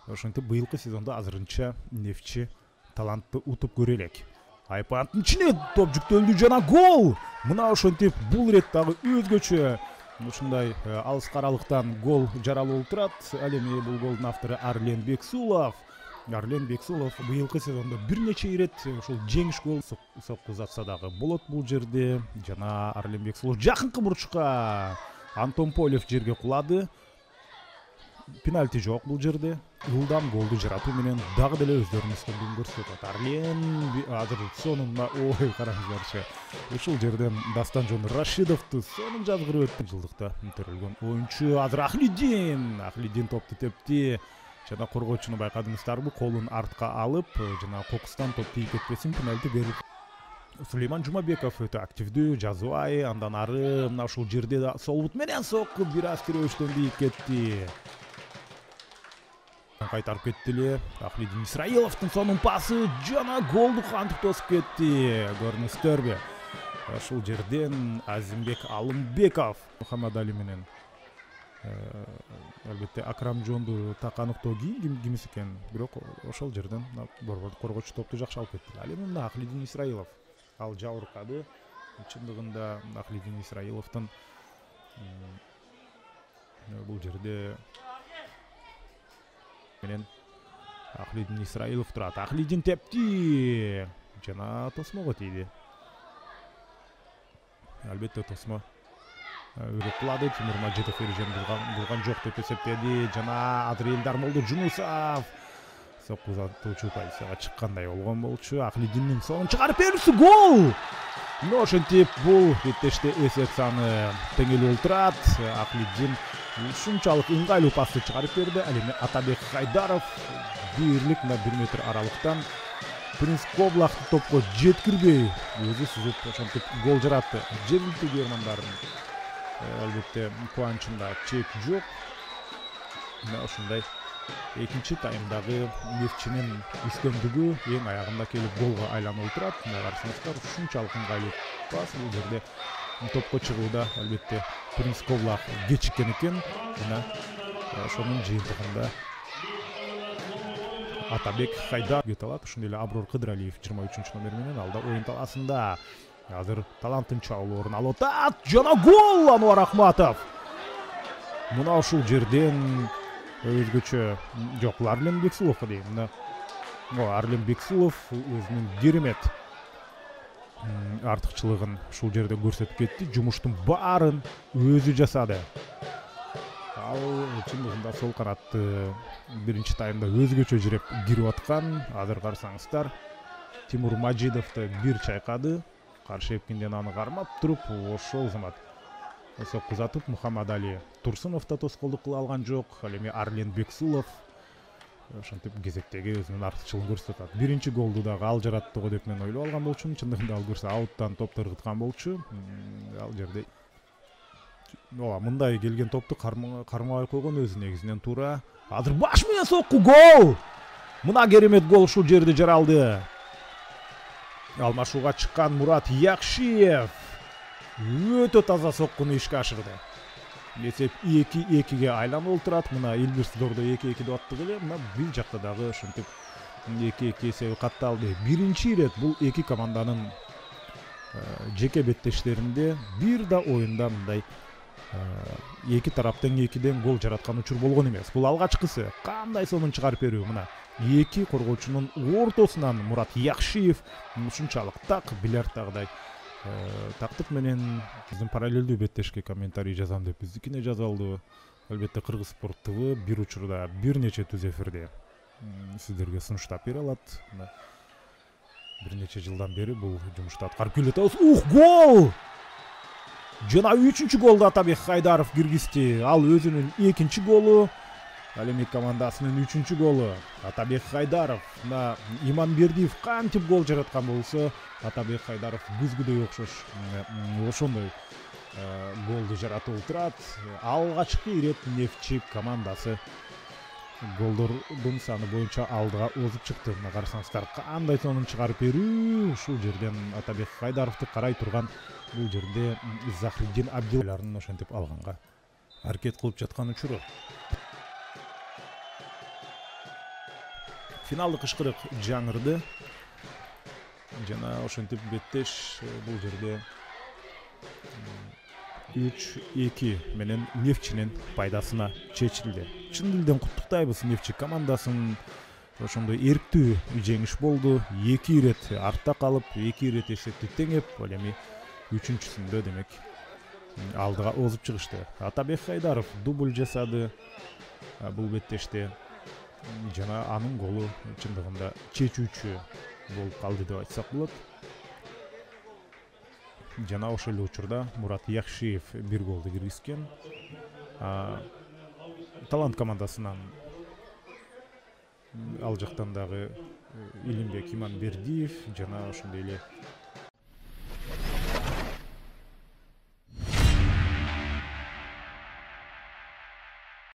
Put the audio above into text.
Ошентип быйылкы сезонда азырынча Нефтчи талантты утуп көрө элек. Айпанттын ичине топ жүктөлдү жана гол. Мына ошентип бул ирет дагы өзгөчө ушундай алыс каралыктан гол жаралып турат. Ал эми бул голдун автору Арлен Бексулов. Арлен Бексулов быйылкы сезонда бир нече ирет ошол жеңиш гол соккузатса дагы болот бул жерде. Жана Арлен Бексулов жакынкы бурчка Антон Полев жерге кулады. Пенальти жок бул жерде. Ылдам голду жаратуу менен дагы деле өздөрүнүн үстүндүгүн көрсөтөт. Арлен азыр сонунда ой караңыздарчы. Ушул жерден Дастанжон Рашидовду сонун жазгырып өттү. Жылдыкта төрөлгөн оюнчу азыр Ахлидин топту тепти. Жана коргоочуну байкадыңыздарбы, колун артка алып, жана кокустан топ тийип кетпесин пенальти берип. Сулейман Жумабеков өтө активдүү, Жазуай андан ары мына ушул жерде да сол бут менен сокку бир аз тирөөчтөн тийип кетти. Кайтарып кетти эле. Ахлидин Исраиловдун сонун пасы жана голду кантип тосуп кетти. Көрүнүстөрбү? Ушул жерден Азимбек Алымбеков Мухаммадали менен албетте Акрамжонду таканыктоо кимис экен, бирок ошол жерден борбордук коргоочу топту жакшы алып кетти. Ал эми мына Ахлидин Исраилов ал жабыркады. Чындыгында Ахлидин Исраиловдун бул жерде менен Ахлидин Исраилов турат. Ахлидин тепти жана тосмого тийди. Албетте тосмо кулады. Тимур Мажитов эрежени булган жок деп эсептеди. Жана Адрел Дармолду Жунусов соккузатуучу позицияга чыккандай болгон болчу. Ахлидиндин сонун чыгарып берүүсү гол. Ошентип бул беттеште эсеп саны теңелип турат. Ахлидин ушунчалык ыңгайлуу пасты чыгарып берди. Ал эми Атабек Хайдаров бирлик 1 метр аралыктан Принц Коблахты топко жеткирбей өзү сузуп ошентип гол жаратты. Жергиликтүү көрөрмандардын албетте кубанычында чек жок. Мына ушундай экинчи таймдагы Нефтчинин үстөмдүгү эң аягында келип голго айланып турат. Мына карасаңыздар ушунчалык ыңгайлуу пас бул жерде топко чыгууда албетте Принц Коблах кечиккен экен. Мына ошонун жыйынтыгында Атабек Хайдар кеталат. Ошондой эле Аброр Кыдыралиев 23 номер менен алда оюн талаасында. Азыр таланттын чабуул орун алып атат. Жана гол Анвар Ахматов. Мына ушул жерден өзгөчө жок, Арлен Бексулов дейм. Мына Арлен Бексулов өзүнүн керемет артыкчылыгын ушул жерде көрсөтүп кетти. Жумуштун баарын өзү жасады. Ал чындыгында сол канатты биринчи таймда өзгөчө жиреп кирип аткан. Азыр карасаңыздар Тимур Мажидовду бир чайкады. Каршы эпкинден аны кармап туруп, ошол замат соккузатып Мухаммадали Турсунов да тоскоолдук кыла алган жок. Ал эми Арлен Бексулов ошентип кезектеги өзүнүн артыкчылыгын көрсөтөт. Биринчи голду дагы ал жаратты го деп мен ойлоп алган болчумун. Чындыгында ал көрсө ауттан топ ыргыткан болчу. Ал жерде мындай келген топту кармабай койгон өзү негизинен туура. Азыр баш менен сокку гол. Мына керемет гол ушул жерде жаралды. Алмашууга чыккан Мурат Якшиев өтө таза соккуну ишке ашырды. Эсеп 2-2ге айланып турат. Мына Илбирс Дордо 2-2 деп аттык эле. Мына бир жакта дагы ошентип 2-2 эсеби катталды. Биринчи ирет бул эки команданын жеке беттештеринде бир да оюнда мындай эки тараптан экиден гол жараткан учур болгон эмес. Бул алгачкысы. Кандай сонун чыгарып берүү. Мына эки коргоочунун ортосунан Мурат Якшиев ушунчалык так бильярдтагыдай тактык менен биздин параллелдүү беттешке комментарий жазам деп биздикине жазалды. Албетте Кыргыз Спорт ТВ бир учурда бир нече түз эфирде сиздерге сунуштап бере алат. Бир нече жылдан бери бул жумушту аткарып келатабыз. Гол! Жана 3-чү голду Атабек Хайдаров киргизди. Ал өзүнүн экинчи голу. Ал эми командасынын 3-чү голу. Атабек Хайдаров. Мына Иманбердиев кантип гол жараткан болсо, Атабек Хайдаров күзгүдөй окшош ошондой голду жаратып турат. Алгачкы ирет Нефтчи командасы голдордун саны боюнча алдыга озуп чыкты. Мына карасаңыздар кандай сонун чыгарып берүү. Ушул жерден Атабек Хайдаровду карай турган бул жерде Захриддин Абдилларын ошентип алганга аракет кылып жаткан учуру. финалдык ышкырык жаңырды. Жана ошентип беттеш бул жерде 3-2 менен Нефчинин пайдасына чечилди. Чын дилден куттуктайбыз Нефчи командасын. Ошондой эрктүү жеңиш болду. 2 ирет артта калып, 2 ирет эсепти теңеп, ал эми 3-сүндө демек алдыга озуп чыгышты. Атабек Хайдаров дубль жасады бул беттеште. Жана анын голу чындыгында чечүүчү болуп калды деп айтсак болот. Жана ошол эле учурда Мурат Якшиев бир голду киргизген. Талант командасынан ал жактан дагы Илимбек Иманбердиев жана ошондой эле